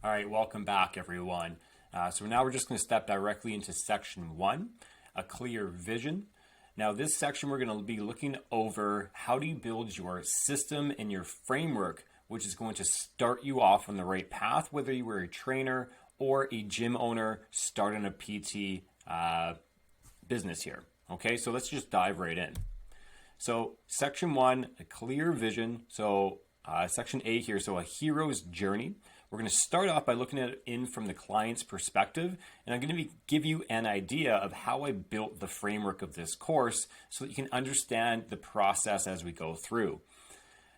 All right, welcome back, everyone. So now we're just going to step directly into section 1, a clear vision. Now, this section we're going to be looking over how do you build your system and your framework, which is going to start you off on the right path, whether you were a trainer or a gym owner starting a PT business here. Okay, so let's just dive right in. So section 1, a clear vision. So section A here, so a hero's journey. We're going to start off by looking at it in from the client's perspective, and I'm going to give you an idea of how I built the framework of this course so that you can understand the process as we go through.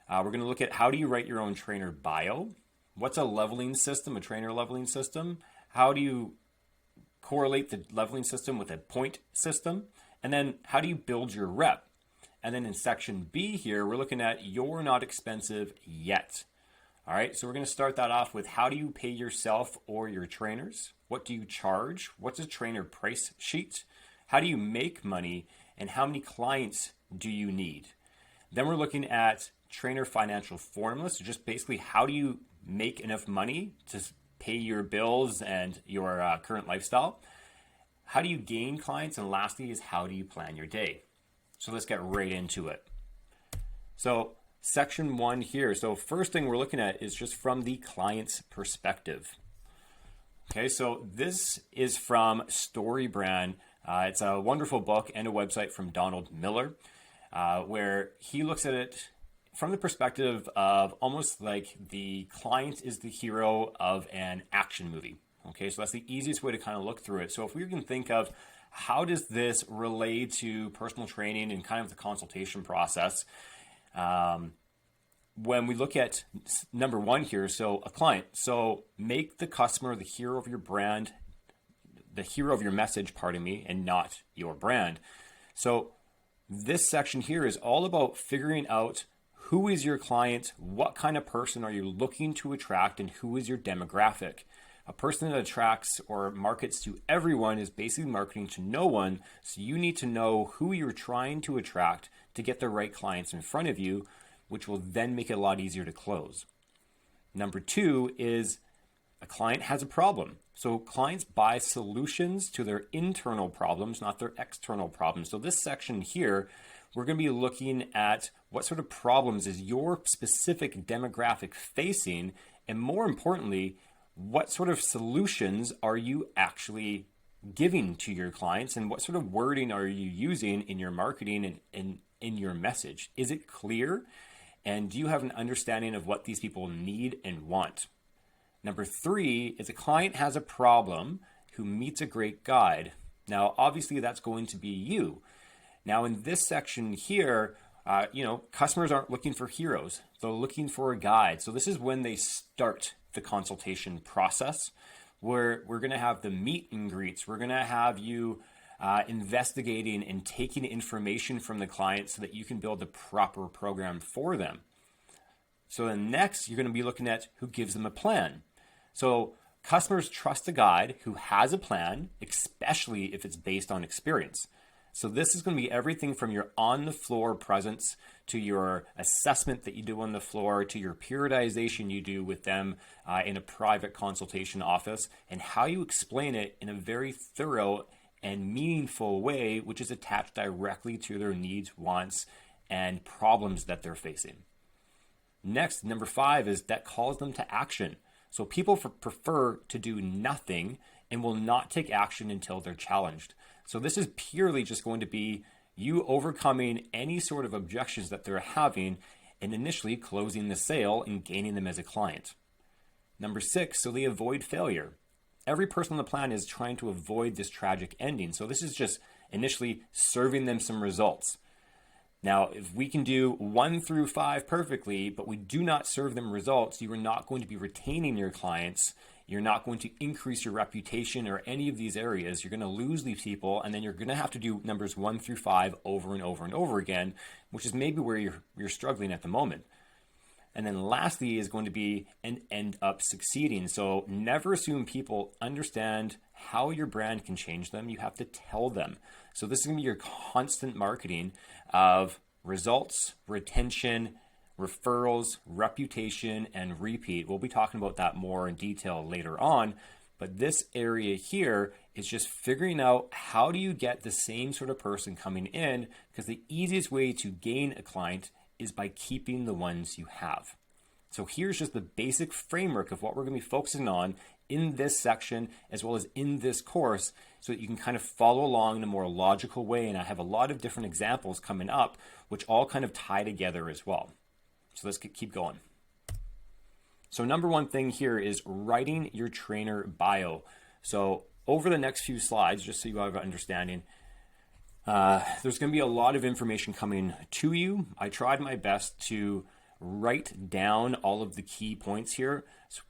We're going to look at how do you write your own trainer bio, what's a leveling system, a trainer leveling system, how do you correlate the leveling system with a point system, and then how do you build your rep. And then in section B here, we're looking at you're not expensive yet. All right, so we're going to start that off with how do you pay yourself or your trainers? What do you charge? What's a trainer price sheet? How do you make money? And how many clients do you need? Then we're looking at trainer financial formulas. So just basically how do you make enough money to pay your bills and your current lifestyle? How do you gain clients? And lastly is how do you plan your day? So let's get right into it. So section 1 here. So first thing we're looking at is just from the client's perspective. Okay, so this is from StoryBrand. It's a wonderful book and a website from Donald Miller, where he looks at it from the perspective of almost like the client is the hero of an action movie. Okay, so that's the easiest way to kind of look through it. So if we can think of how does this relate to personal training and kind of the consultation process, when we look at number 1 here, so a client, so make the customer the hero of your brand, the hero of your message, and not your brand. So this section here is all about figuring out who is your client, what kind of person are you looking to attract, and who is your demographic. A person that attracts or markets to everyone is basically marketing to no one, so you need to know who you're trying to attract to get the right clients in front of you, which will then make it a lot easier to close. Number 2 is a client has a problem. So clients buy solutions to their internal problems, not their external problems. So this section here, we're going to be looking at what sort of problems is your specific demographic facing, and more importantly, what sort of solutions are you actually giving to your clients, and what sort of wording are you using in your marketing and in your message? Is it clear? And do you have an understanding of what these people need and want? Number 3 is a client has a problem who meets a great guide. Now, obviously, that's going to be you. Now, in this section here, customers aren't looking for heroes. They're looking for a guide. So this is when they start the consultation process, where we're going to have the meet and greets. We're going to have you investigating and taking information from the client so that you can build the proper program for them. So then next, you're going to be looking at who gives them a plan. So customers trust a guide who has a plan, especially if it's based on experience. So this is going to be everything from your on-the-floor presence to your assessment that you do on the floor to your periodization you do with them in a private consultation office, and how you explain it in a very thorough and meaningful way, which is attached directly to their needs, wants, and problems that they're facing. Next, number 5 is that calls them to action. So people prefer to do nothing and will not take action until they're challenged. So this is purely just going to be you overcoming any sort of objections that they're having and initially closing the sale and gaining them as a client. Number 6, so they avoid failure. Every person on the plan is trying to avoid this tragic ending. So this is just initially serving them some results. Now, if we can do 1 through 5 perfectly, but we do not serve them results, you are not going to be retaining your clients. You're not going to increase your reputation or any of these areas. You're going to lose these people, and then you're going to have to do numbers 1 through 5 over and over and over again, which is maybe where you're struggling at the moment. And then lastly is going to be and end up succeeding. So never assume people understand how your brand can change them. You have to tell them. So this is going to be your constant marketing of results, retention, referrals, reputation, and repeat. We'll be talking about that more in detail later on. But this area here is just figuring out how do you get the same sort of person coming in, because the easiest way to gain a client is by keeping the ones you have. So here's just the basic framework of what we're going to be focusing on in this section as well as in this course, so that you can kind of follow along in a more logical way. And I have a lot of different examples coming up which all kind of tie together as well. So let's keep going. So number one thing here is writing your trainer bio. So over the next few slides, just so you have an understanding, there's going to be a lot of information coming to you. I tried my best to write down all of the key points here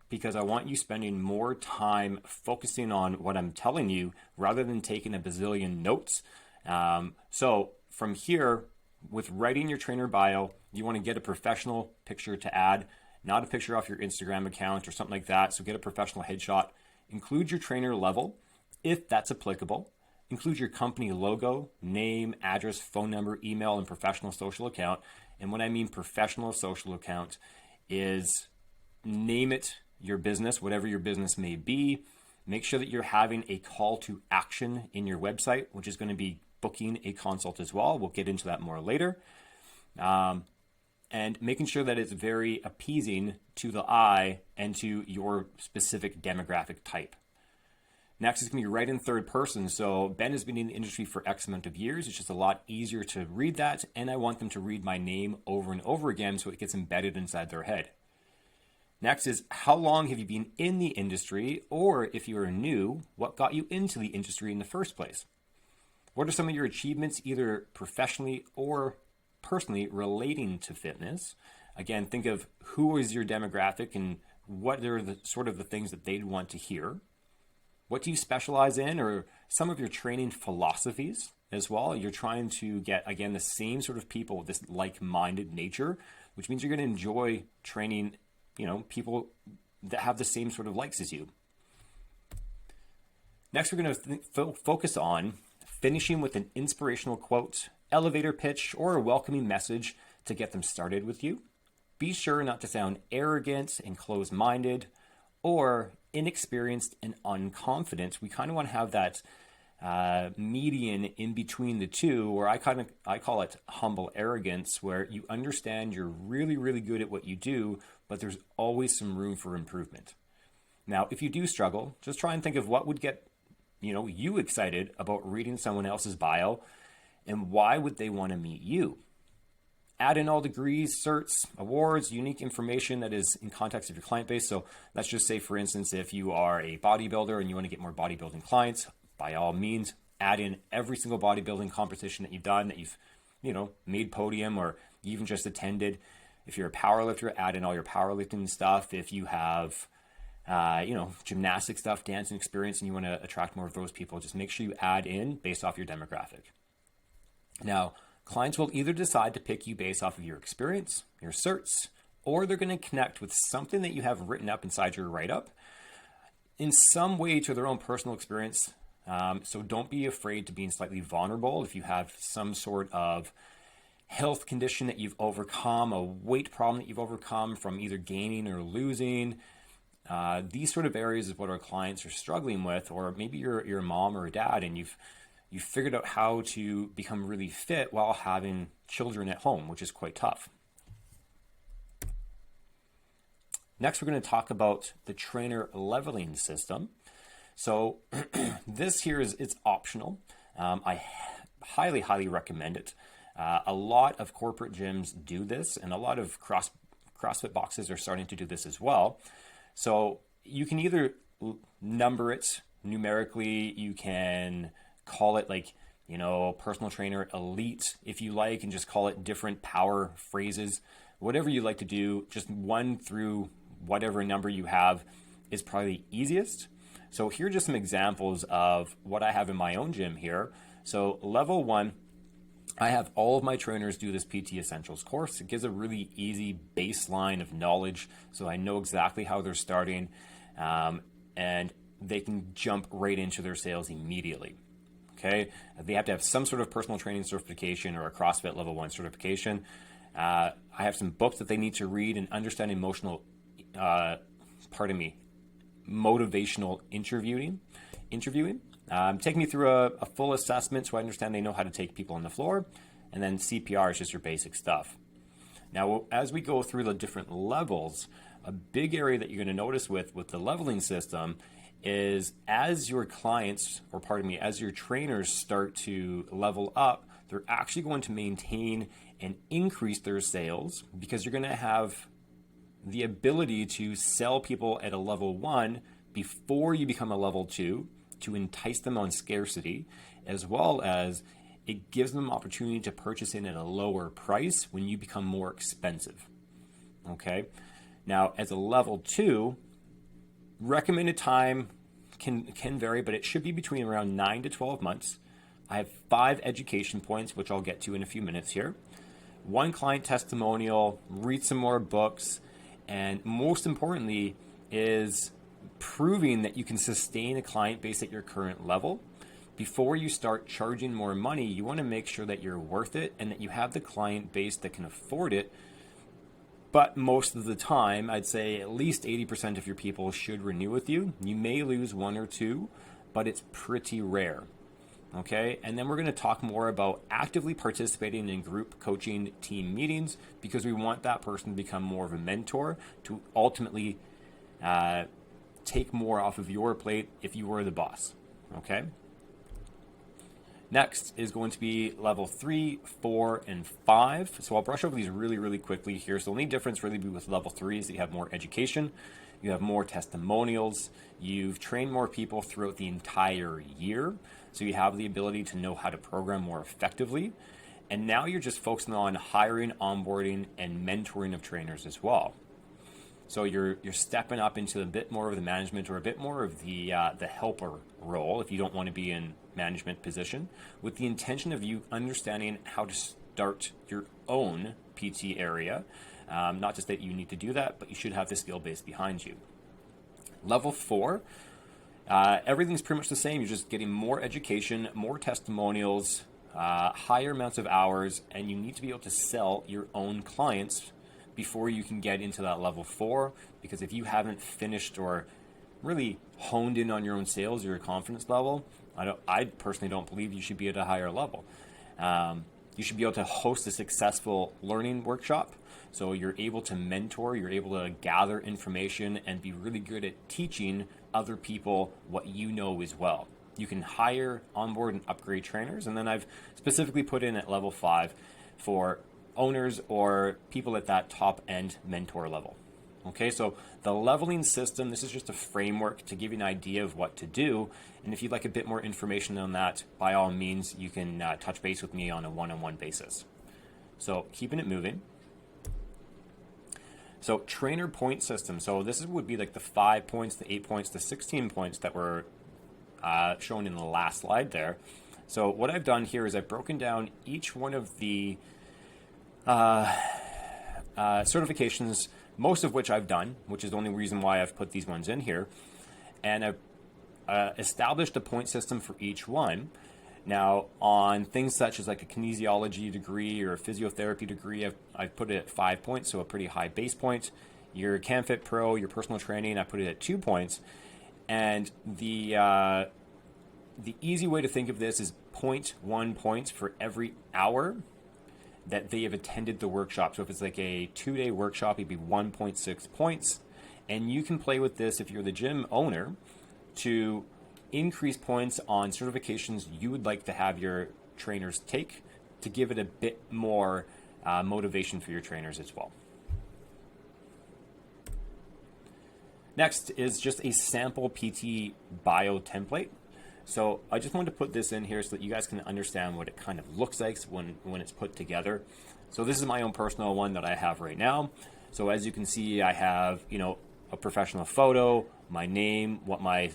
because I want you spending more time focusing on what I'm telling you rather than taking a bazillion notes. So from here, with writing your trainer bio, you want to get a professional picture to add, not a picture off your Instagram account or something like that. So get a professional headshot. Include your trainer level, if that's applicable. Include your company logo, name, address, phone number, email, and professional social account. And when I mean professional social account is name it your business, whatever your business may be. Make sure that you're having a call to action in your website, which is going to be booking a consult as well. We'll get into that more later. And making sure that it's very appeasing to the eye and to your specific demographic type. Next is going to be write in third person. So Ben has been in the industry for X amount of years. It's just a lot easier to read that. And I want them to read my name over and over again so it gets embedded inside their head. Next is how long have you been in the industry? Or if you are new, what got you into the industry in the first place? What are some of your achievements, either professionally or personally relating to fitness? Again, think of who is your demographic and what are the sort of the things that they'd want to hear. What do you specialize in, or some of your training philosophies as well? You're trying to get, again, the same sort of people with this like-minded nature, which means you're going to enjoy training, people that have the same sort of likes as you. Next, we're going to focus on finishing with an inspirational quote, elevator pitch, or a welcoming message to get them started with you. Be sure not to sound arrogant and closed-minded or inexperienced and unconfident. We kind of want to have that median in between the two, where I call it humble arrogance, where you understand you're really, really good at what you do, but there's always some room for improvement. Now, if you do struggle, just try and think of what would get you excited about reading someone else's bio, and why would they want to meet you? Add in all degrees, certs, awards, unique information that is in context of your client base. So let's just say, for instance, if you are a bodybuilder and you want to get more bodybuilding clients, by all means, add in every single bodybuilding competition that you've done, that you've, made podium or you even just attended. If you're a powerlifter, add in all your powerlifting stuff. If you have, gymnastic stuff, dancing experience, and you want to attract more of those people, just make sure you add in based off your demographic. Now, clients will either decide to pick you based off of your experience, your certs, or they're going to connect with something that you have written up inside your write-up in some way to their own personal experience. So don't be afraid to being slightly vulnerable. If you have some sort of health condition that you've overcome, a weight problem that you've overcome from either gaining or losing, these sort of areas is what our clients are struggling with. Or maybe you're a mom or a dad and you've figured out how to become really fit while having children at home, which is quite tough. Next, we're going to talk about the trainer leveling system. So this here it's optional. I highly, highly recommend it. A lot of corporate gyms do this, and a lot of CrossFit boxes are starting to do this as well. So you can either number it numerically, you can call it personal trainer elite if you like, and just call it different power phrases. Whatever you like to do, just 1 through whatever number you have is probably the easiest. So here are just some examples of what I have in my own gym here. So level 1, I have all of my trainers do this PT Essentials course. It gives a really easy baseline of knowledge, so I know exactly how they're starting, and they can jump right into their sales immediately. Okay, they have to have some sort of personal training certification or a CrossFit level 1 certification. I have some books that they need to read and understand motivational interviewing. Take me through a full assessment so I understand they know how to take people on the floor. And then CPR is just your basic stuff. Now, as we go through the different levels, a big area that you're going to notice with the leveling system is as your clients, as your trainers start to level up, they're actually going to maintain and increase their sales because you're going to have the ability to sell people at a level 1 before you become a level 2 to entice them on scarcity, as well as it gives them opportunity to purchase in at a lower price when you become more expensive. Okay. Now, as a level 2, recommended time can vary, but it should be between around 9 to 12 months. I have 5 education points, which I'll get to in a few minutes here. 1 client testimonial, read some more books, and most importantly is proving that you can sustain a client base at your current level. Before you start charging more money, you want to make sure that you're worth it and that you have the client base that can afford it. But most of the time, I'd say at least 80% of your people should renew with you. You may lose 1 or 2, but it's pretty rare. Okay, and then we're going to talk more about actively participating in group coaching team meetings because we want that person to become more of a mentor to ultimately take more off of your plate if you were the boss. Okay. Next is going to be level 3, 4, and 5. So I'll brush over these really, really quickly here. So the only difference really with level 3 is that you have more education, you have more testimonials, you've trained more people throughout the entire year. So you have the ability to know how to program more effectively. And now you're just focusing on hiring, onboarding, and mentoring of trainers as well. So you're stepping up into a bit more of the management or a bit more of the helper role if you don't want to be in management position, with the intention of you understanding how to start your own PT area. Not just that you need to do that, but you should have the skill base behind you. Level 4, everything's pretty much the same. You're just getting more education, more testimonials, higher amounts of hours, and you need to be able to sell your own clients before you can get into that level 4, because if you haven't finished or really honed in on your own sales, your confidence level, I personally don't believe you should be at a higher level. You should be able to host a successful learning workshop. So you're able to mentor, you're able to gather information and be really good at teaching other people what you know as well. You can hire, onboard, and upgrade trainers. And then I've specifically put in at level 5 for owners or people at that top end mentor level. Okay, so the leveling system, this is just a framework to give you an idea of what to do. And if you'd like a bit more information on that, by all means, you can touch base with me on a one-on-one basis. So keeping it moving. So trainer point system. So this would be like the 5 points, the 8 points, the 16 points that were shown in the last slide there. So what I've done here is I've broken down each one of the certifications, most of which I've done, which is the only reason why I've put these ones in here. And I've established a point system for each one. Now, on things such as like a kinesiology degree or a physiotherapy degree, I've put it at 5 points, so a pretty high base point. Your CanFit Pro, your personal training, I put it at 2 points. And the easy way to think of this is 0.1 points for every hour that they have attended the workshop. So if it's like a 2-day workshop, it'd be 1.6 points. And you can play with this if you're the gym owner to increase points on certifications you would like to have your trainers take to give it a bit more motivation for your trainers as well. Next is just a sample PT bio template. So I just wanted to put this in here so that you guys can understand what it kind of looks like when it's put together. So this is my own personal one that I have right now. So as you can see, I have, a professional photo, my name, what my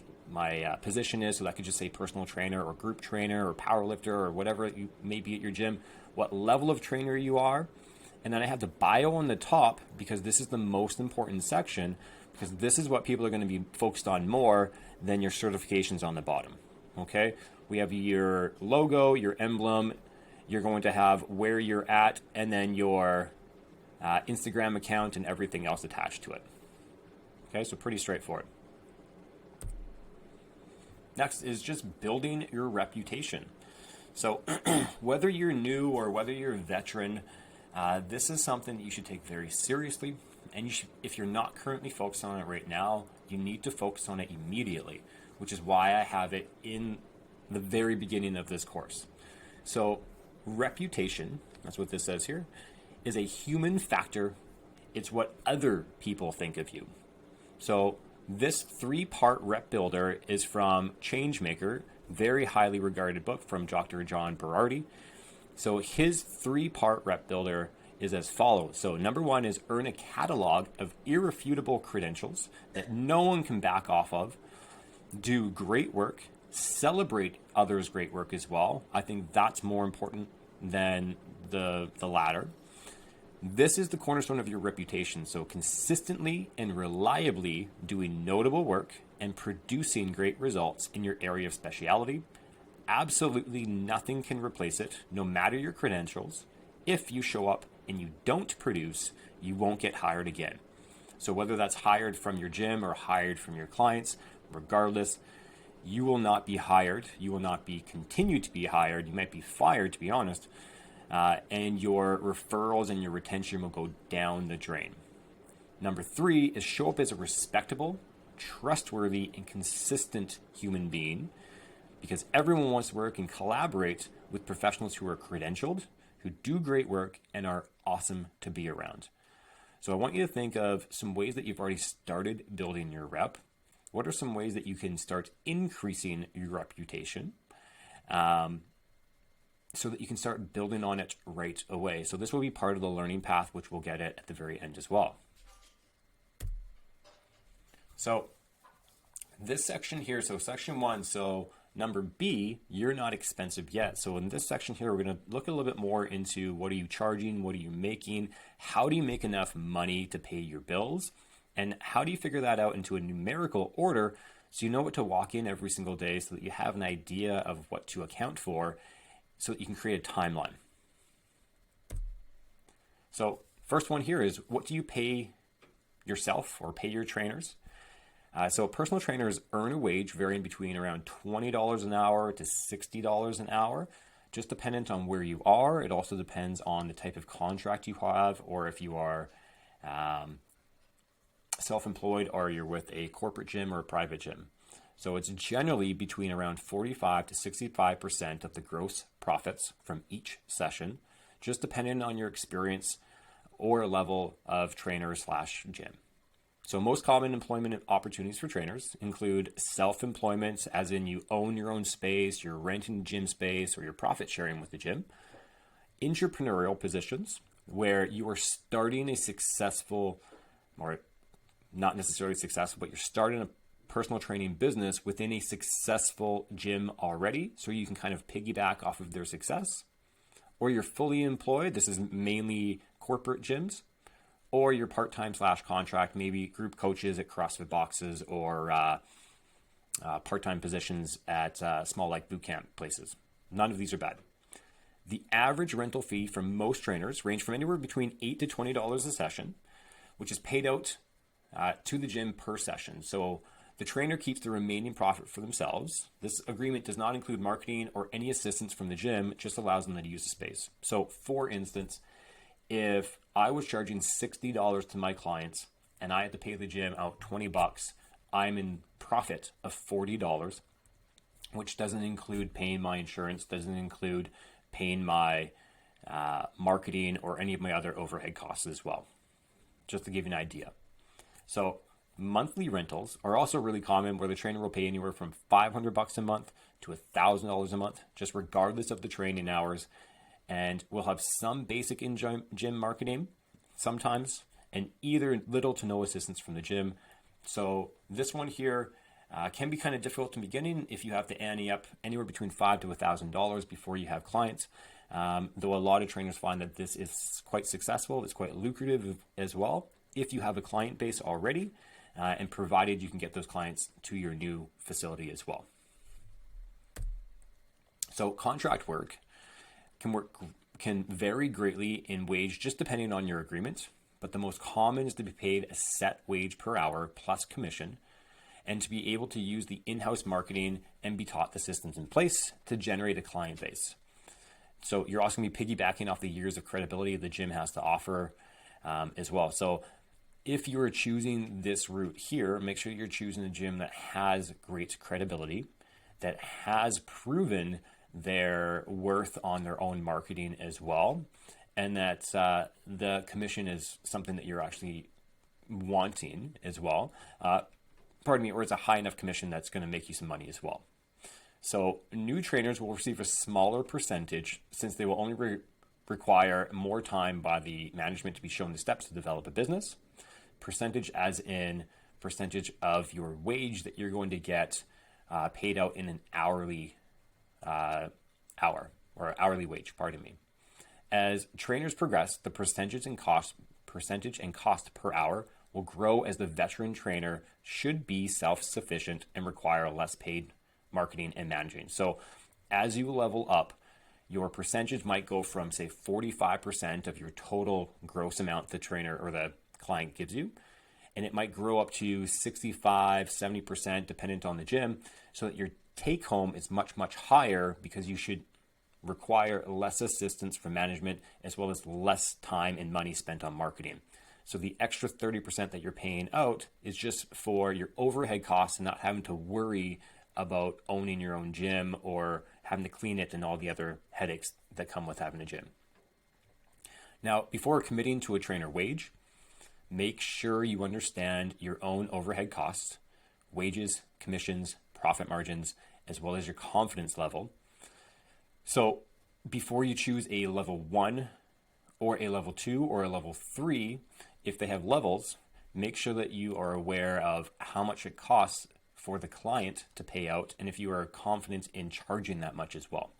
position is. So that could just say personal trainer or group trainer or power lifter or whatever you may be at your gym, what level of trainer you are. And then I have the bio on the top because this is the most important section, because this is what people are going to be focused on more than your certifications on the bottom. Okay, we have your logo, your emblem, you're going to have where you're at, and then your Instagram account, and everything else attached to it. Okay, so pretty straightforward. Next is just building your reputation. So whether you're new or whether you're a veteran, this is something that you should take very seriously. And if you're not currently focused on it right now, you need to focus on it immediately, which is why I have it in the very beginning of this course. So reputation, that's what this says here, is a human factor. It's what other people think of you. So this 3-part rep builder is from Changemaker, very highly regarded book from Dr. John Berardi. So his 3-part rep builder is as follows. So number 1 is earn a catalog of irrefutable credentials that no one can back off of. Do great work. Celebrate others' great work as well. I think that's more important than the latter. This is the cornerstone of your reputation. So consistently and reliably doing notable work and producing great results in your area of specialty. Absolutely nothing can replace it, no matter your credentials. If you show up and you don't produce, you won't get hired again. So whether that's hired from your gym or hired from your clients, regardless, you will not be hired. You will not be continued to be hired. You might be fired, to be honest. And your referrals and your retention will go down the drain. Number 3 is show up as a respectable, trustworthy, and consistent human being, because everyone wants to work and collaborate with professionals who are credentialed, who do great work, and are awesome to be around. So I want you to think of some ways that you've already started building your rep. What are some ways that you can start increasing your reputation? So that you can start building on it right away. So this will be part of the learning path, which we'll get at the very end as well. So this section here, so section 1, so number B, you're not expensive yet. So in this section here, we're going to look a little bit more into what are you charging, what are you making, how do you make enough money to pay your bills, and how do you figure that out into a numerical order so you know what to walk in every single day so that you have an idea of what to account for, so that you can create a timeline. So first one here is, what do you pay yourself or pay your trainers? So personal trainers earn a wage varying between around $20 an hour to $60 an hour, just dependent on where you are. It also depends on the type of contract you have, or if you are self-employed or you're with a corporate gym or a private gym. So it's generally between around 45 to 65% of the gross profits from each session, just depending on your experience or level of trainer/gym. So most common employment opportunities for trainers include self-employment, as in you own your own space, you're renting gym space, or you're profit sharing with the gym. Entrepreneurial positions, where you are starting a successful, or not necessarily successful, but you're starting a personal training business within a successful gym already, so you can kind of piggyback off of their success. Or you're fully employed. This is mainly corporate gyms. Or you're part-time/contract, maybe group coaches at CrossFit boxes, or part-time positions at small like boot camp places. None of these are bad. The average rental fee for most trainers range from anywhere between $8 to $20 a session, which is paid out to the gym per session. So the trainer keeps the remaining profit for themselves. This agreement does not include marketing or any assistance from the gym. It just allows them to use the space. So for instance, if I was charging $60 to my clients and I had to pay the gym out $20, I'm in profit of $40, which doesn't include paying my insurance, doesn't include paying my marketing or any of my other overhead costs as well, just to give you an idea. So monthly rentals are also really common, where the trainer will pay anywhere from $500 a month to $1,000 a month, just regardless of the training hours. And we'll have some basic in-gym marketing sometimes, and either little to no assistance from the gym. So this one here can be kind of difficult in the beginning if you have to ante up anywhere between $500 to $1,000 before you have clients. Though a lot of trainers find that this is quite successful. It's quite lucrative as well if you have a client base already, and provided you can get those clients to your new facility as well. So contract work can work can vary greatly in wage just depending on your agreement, but the most common is to be paid a set wage per hour plus commission, and to be able to use the in-house marketing and be taught the systems in place to generate a client base. So you're also going to be piggybacking off the years of credibility the gym has to offer as well. So if you're choosing this route here, make sure you're choosing a gym that has great credibility, that has proven their worth on their own marketing as well, and that the commission is something that you're actually wanting as well. Or it's a high enough commission that's going to make you some money as well. So new trainers will receive a smaller percentage since they will only require more time by the management to be shown the steps to develop a business. Percentage as in percentage of your wage that you're going to get paid out in an hourly hour or hourly wage, pardon me. As trainers progress, the percentage and cost per hour will grow as the veteran trainer should be self-sufficient and require less paid marketing and managing. So as you level up, your percentage might go from, say, 45% of your total gross amount the trainer or the client gives you, and it might grow up to 65, 70% dependent on the gym, so that your take home is much, much higher because you should require less assistance from management as well as less time and money spent on marketing. So the extra 30% that you're paying out is just for your overhead costs and not having to worry about owning your own gym or having to clean it and all the other headaches that come with having a gym. Now, before committing to a trainer wage, make sure you understand your own overhead costs, wages, commissions, profit margins, as well as your confidence level. So before you choose a level 1 or a level 2 or a level 3, if they have levels, make sure that you are aware of how much it costs for the client to pay out and if you are confident in charging that much as well.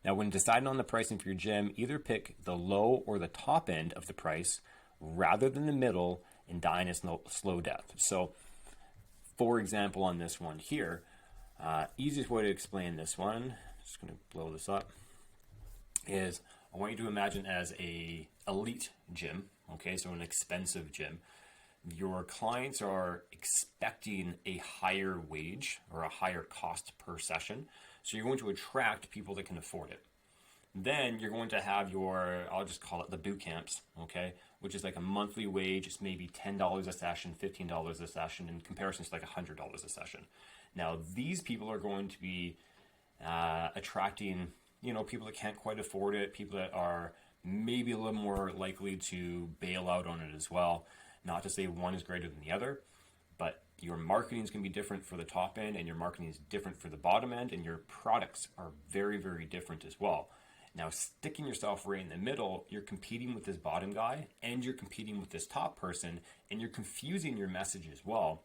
Now, when deciding on the pricing for your gym, either pick the low or the top end of the price rather than the middle and die in a slow death. So, for example, on this one here, easiest way to explain this one, just going to blow this up, is I want you to imagine as a elite gym, okay, so an expensive gym. Your clients are expecting a higher wage or a higher cost per session, so you're going to attract people that can afford it. Then you're going to have your, I'll just call it the boot camps, okay, which is like a monthly wage. It's maybe $10 a session, $15 a session. In comparison, it's like $100 a session. Now, these people are going to be attracting, people that can't quite afford it, people that are maybe a little more likely to bail out on it as well. Not to say one is greater than the other, but your marketing is going to be different for the top end and your marketing is different for the bottom end, and your products are very, very different as well. Now, sticking yourself right in the middle, you're competing with this bottom guy and you're competing with this top person, and you're confusing your message as well.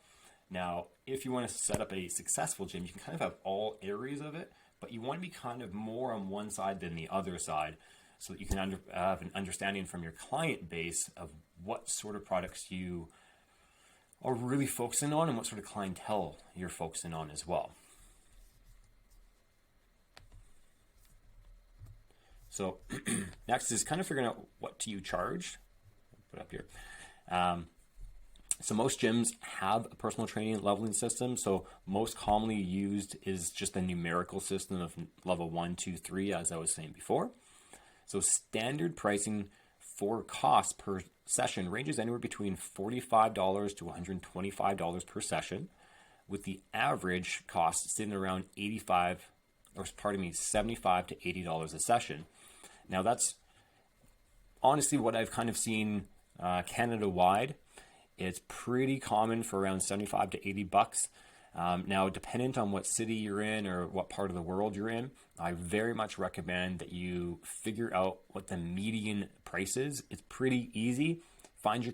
Now, if you want to set up a successful gym, you can kind of have all areas of it, but you want to be kind of more on one side than the other side so that you can have an understanding from your client base of what sort of products you are really focusing on and what sort of clientele you're focusing on as well. So next is kind of figuring out what do you charge. Put it up here. So most gyms have a personal training leveling system. So most commonly used is just a numerical system of level 1, 2, 3, as I was saying before. So standard pricing for cost per session ranges anywhere between $45 to $125 per session, with the average cost sitting around $75 to $80 a session. Now that's honestly what I've kind of seen Canada-wide. It's pretty common for around 75 to 80 bucks. Now, dependent on what city you're in or what part of the world you're in, I very much recommend that you figure out what the median price is. It's pretty easy. Find your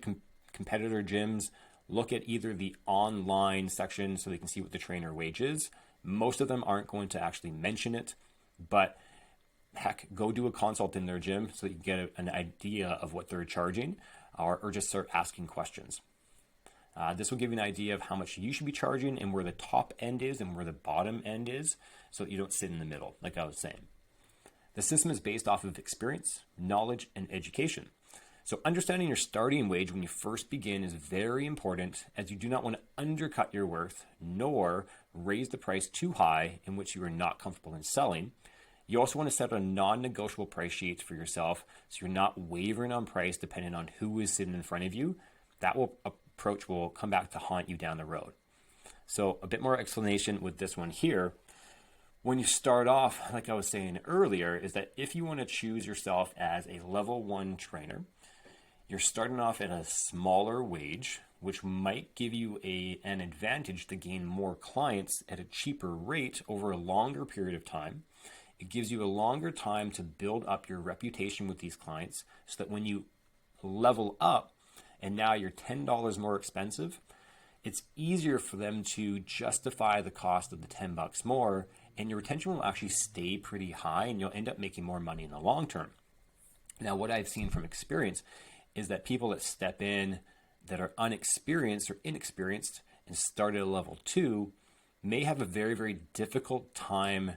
competitor gyms. Look at either the online section so they can see what the trainer wage is. Most of them aren't going to actually mention it, but heck, go do a consult in their gym so that you get an idea of what they're charging, or just start asking questions. This will give you an idea of how much you should be charging and where the top end is and where the bottom end is, so that you don't sit in the middle, like I was saying. The system is based off of experience, knowledge, and education. So understanding your starting wage when you first begin is very important, as you do not want to undercut your worth nor raise the price too high in which you are not comfortable in selling. You also want to set a non-negotiable price sheet for yourself so you're not wavering on price depending on who is sitting in front of you. That approach will come back to haunt you down the road. So a bit more explanation with this one here. When you start off, like I was saying earlier, is that if you want to choose yourself as a level 1 trainer, you're starting off at a smaller wage, which might give you an advantage to gain more clients at a cheaper rate over a longer period of time. It gives you a longer time to build up your reputation with these clients so that when you level up and now you're $10 more expensive, it's easier for them to justify the cost of the $10 more, and your retention will actually stay pretty high and you'll end up making more money in the long term. Now, what I've seen from experience is that people that step in that are unexperienced or inexperienced and start at a level 2 may have a very, very difficult time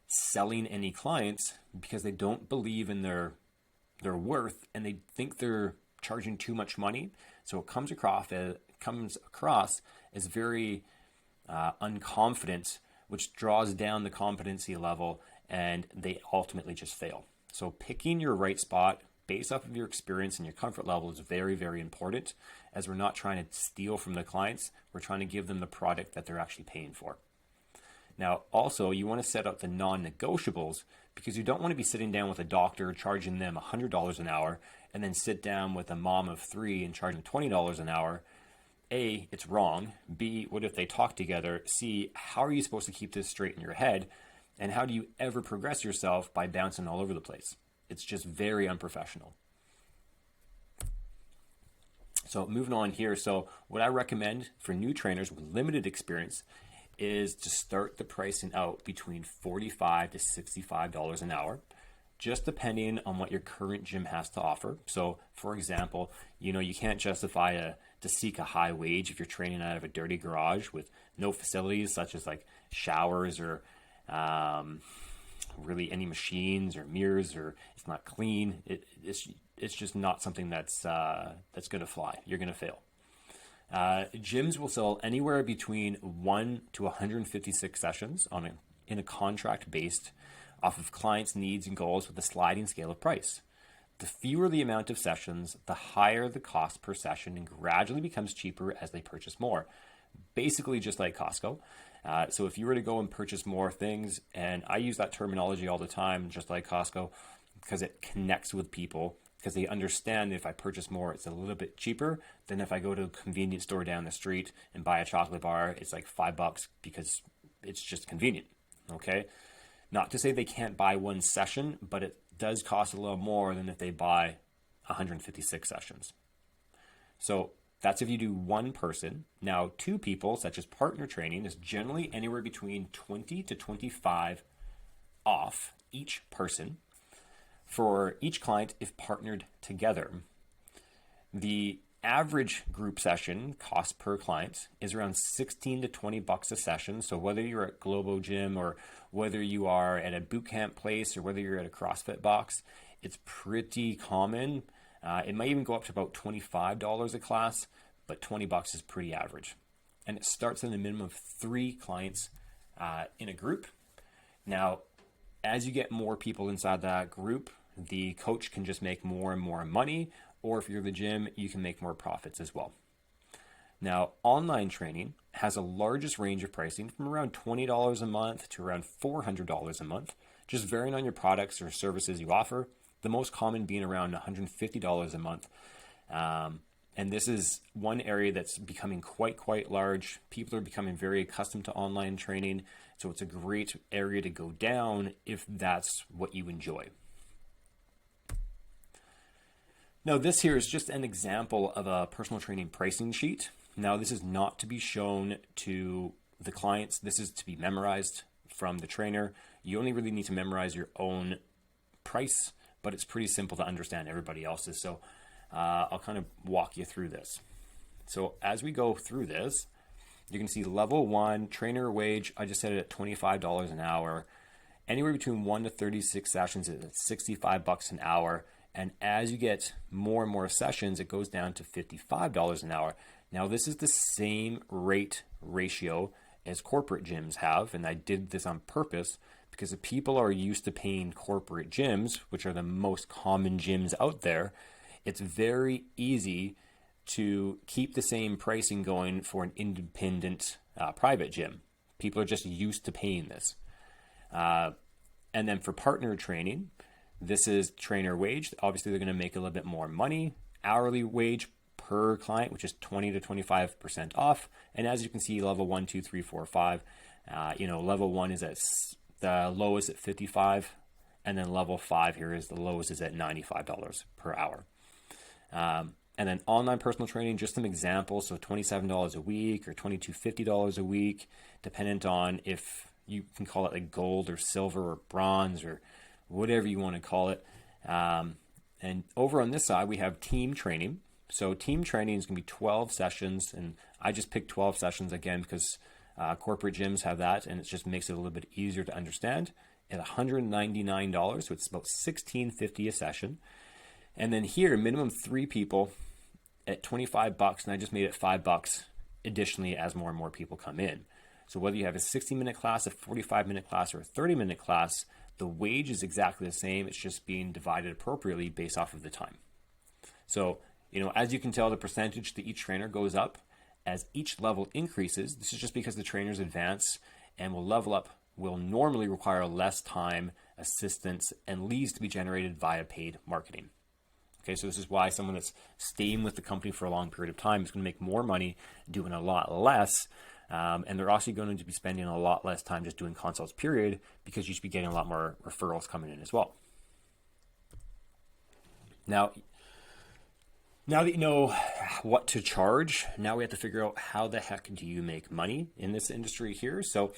selling any clients because they don't believe in their worth and they think they're charging too much money. So it comes across as very unconfident, which draws down the competency level, and they ultimately just fail. So picking your right spot based off of your experience and your comfort level is very, very important, as we're not trying to steal from the clients. We're trying to give them the product that they're actually paying for. Now, also, you want to set up the non-negotiables, because you don't want to be sitting down with a doctor charging them $100 an hour and then sit down with a mom of 3 and charging $20 an hour. A, it's wrong. B, what if they talk together? C, how are you supposed to keep this straight in your head? And how do you ever progress yourself by bouncing all over the place? It's just very unprofessional. So moving on here. So what I recommend for new trainers with limited experience is to start the pricing out between $45 to $65 an hour, just depending on what your current gym has to offer. So for example, you can't justify to seek a high wage if you're training out of a dirty garage with no facilities such as like showers or really any machines or mirrors, or it's not clean. It's just not something that's going to fly. You're going to fail. Gyms will sell anywhere between 1 to 156 sessions in a contract based off of clients' needs and goals with a sliding scale of price. The fewer the amount of sessions, the higher the cost per session, and gradually becomes cheaper as they purchase more. Basically just like Costco. So if you were to go and purchase more things, and I use that terminology all the time, just like Costco, because it connects with people, because they understand that if I purchase more, it's a little bit cheaper than if I go to a convenience store down the street and buy a chocolate bar. It's like $5 because it's just convenient. Okay. Not to say they can't buy one session, but it does cost a little more than if they buy 156 sessions. So that's if you do one person. Now, 2 people, such as partner training, is generally anywhere between 20 to 25 off each person for each client if partnered together. The average group session cost per client is around $16 to $20 a session. So whether you're at Globo Gym or whether you are at a boot camp place or whether you're at a CrossFit box, it's pretty common. It might even go up to about $25 a class, but $20 is pretty average. And it starts in a minimum of 3 clients in a group. Now, as you get more people inside that group, the coach can just make more and more money, or if you're the gym, you can make more profits as well. Now, online training has a largest range of pricing from around $20 a month to around $400 a month, just varying on your products or services you offer. The most common being around $150 a month. And this is one area that's becoming quite large. People are becoming very accustomed to online training. So it's a great area to go down if that's what you enjoy. Now, this here is just an example of a personal training pricing sheet. Now, this is not to be shown to the clients. This is to be memorized from the trainer. You only really need to memorize your own price, but it's pretty simple to understand everybody else's. So I'll kind of walk you through this. So as we go through this, you can see level 1 trainer wage. I just set it at $25 an hour. anywhere between 1 to 36 sessions is at $65 an hour. And as you get more and more sessions, it goes down to $55 an hour. Now, this is the same rate ratio as corporate gyms have. And I did this on purpose because if people are used to paying corporate gyms, which are the most common gyms out there, it's very easy to keep the same pricing going for an independent private gym. People are just used to paying this. And then for partner training, this is trainer wage. Obviously, they're going to make a little bit more money. Hourly wage per client, which is 20 to 25% off. And as you can see, level 1, 2, 3, 4, 5. Level 1 is at the lowest at 55, and then level 5 here is the lowest is at $95 per hour. And then online personal training, just some examples. So $27 a week or $22.50 a week, dependent on if you can call it like gold or silver or bronze or whatever you want to call it. And over on this side, we have team training. So team training is going to be 12 sessions, and I just picked 12 sessions again because corporate gyms have that, and it just makes it a little bit easier to understand. At $199, so it's about $16.50 a session. And then here, minimum 3 people at $25, and I just made it $5 additionally as more and more people come in. So whether you have a 60-minute class, a 45-minute class, or a 30-minute class, the wage is exactly the same. It's just being divided appropriately based off of the time. So, as you can tell, the percentage to each trainer goes up as each level increases. This is just because the trainers advance and will level up, will normally require less time, assistance, and leads to be generated via paid marketing. Okay, so this is why someone that's staying with the company for a long period of time is going to make more money doing a lot less. And they're also going to be spending a lot less time just doing consults, period, because you should be getting a lot more referrals coming in as well. Now that you know what to charge, now we have to figure out how the heck do you make money in this industry here. So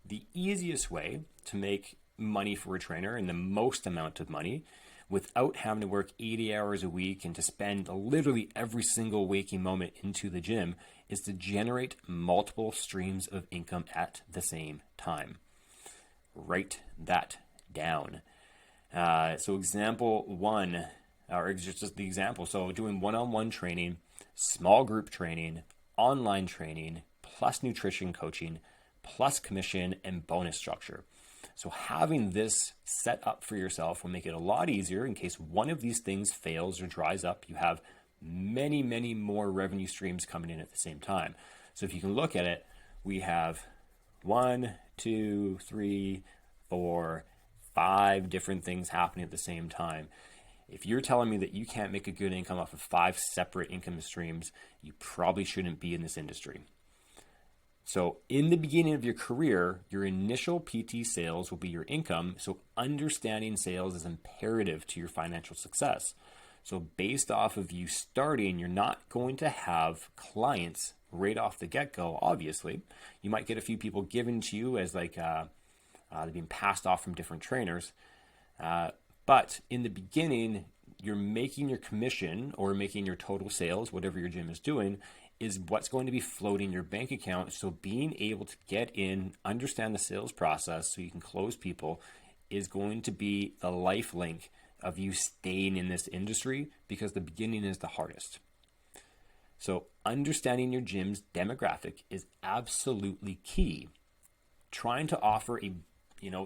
the easiest way to make money for a trainer and the most amount of money without having to work 80 hours a week and to spend literally every single waking moment into the gym is to generate multiple streams of income at the same time. Write that down. So example 1, or just the example. So doing one-on-one training, small group training, online training, plus nutrition coaching, plus commission and bonus structure. So having this set up for yourself will make it a lot easier in case one of these things fails or dries up. You have many, many more revenue streams coming in at the same time. So if you can look at it, we have 1, 2, 3, 4, 5 different things happening at the same time. If you're telling me that you can't make a good income off of 5 separate income streams, you probably shouldn't be in this industry. So in the beginning of your career, your initial PT sales will be your income. So understanding sales is imperative to your financial success. So based off of you starting, you're not going to have clients right off the get-go, obviously. You might get a few people given to you as they're being passed off from different trainers. But in the beginning, you're making your commission or making your total sales, whatever your gym is doing, is what's going to be floating your bank account. So being able to get in, understand the sales process so you can close people is going to be the life link of you staying in this industry, because the beginning is the hardest. So understanding your gym's demographic is absolutely key. Trying to offer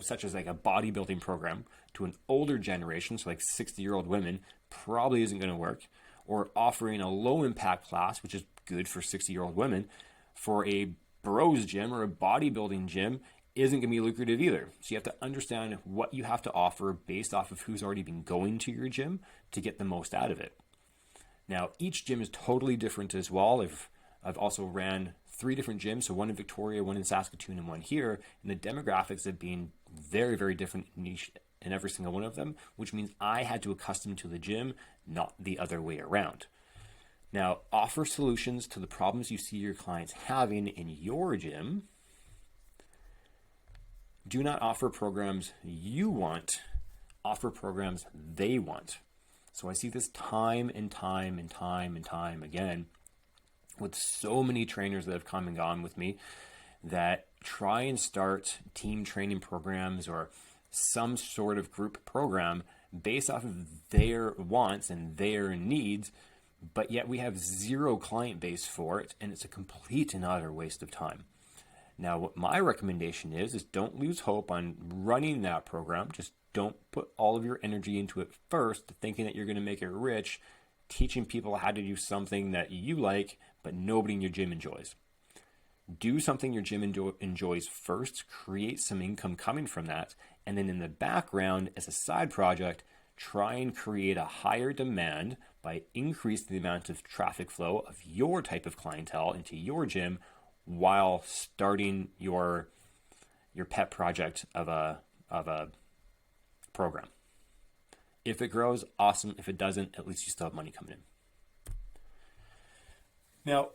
such as like a bodybuilding program to an older generation, so like 60-year-old women, probably isn't going to work. Or offering a low impact class, which is good for 60-year-old women, for a bros gym or a bodybuilding gym isn't going to be lucrative either. So you have to understand what you have to offer based off of who's already been going to your gym to get the most out of it. Now, each gym is totally different as well. I've also ran 3 different gyms, so one in Victoria, one in Saskatoon, and one here, and the demographics have been very, very different niche in every single one of them, which means I had to accustom to the gym, not the other way around. Now, offer solutions to the problems you see your clients having in your gym. Do not offer programs you want, offer programs they want. So I see this time and time and time and time again with so many trainers that have come and gone with me that try and start team training programs or some sort of group program based off of their wants and their needs, but yet we have zero client base for it, and it's a complete and utter waste of time. Now, what my recommendation is don't lose hope on running that program. Just don't put all of your energy into it first, thinking that you're going to make it rich, teaching people how to do something that you like, but nobody in your gym enjoys. Do something your gym enjoys first, create some income coming from that, and then in the background, as a side project, try and create a higher demand by increasing the amount of traffic flow of your type of clientele into your gym while starting your pet project of a program. If it grows, awesome. If it doesn't, at least you still have money coming in. Now,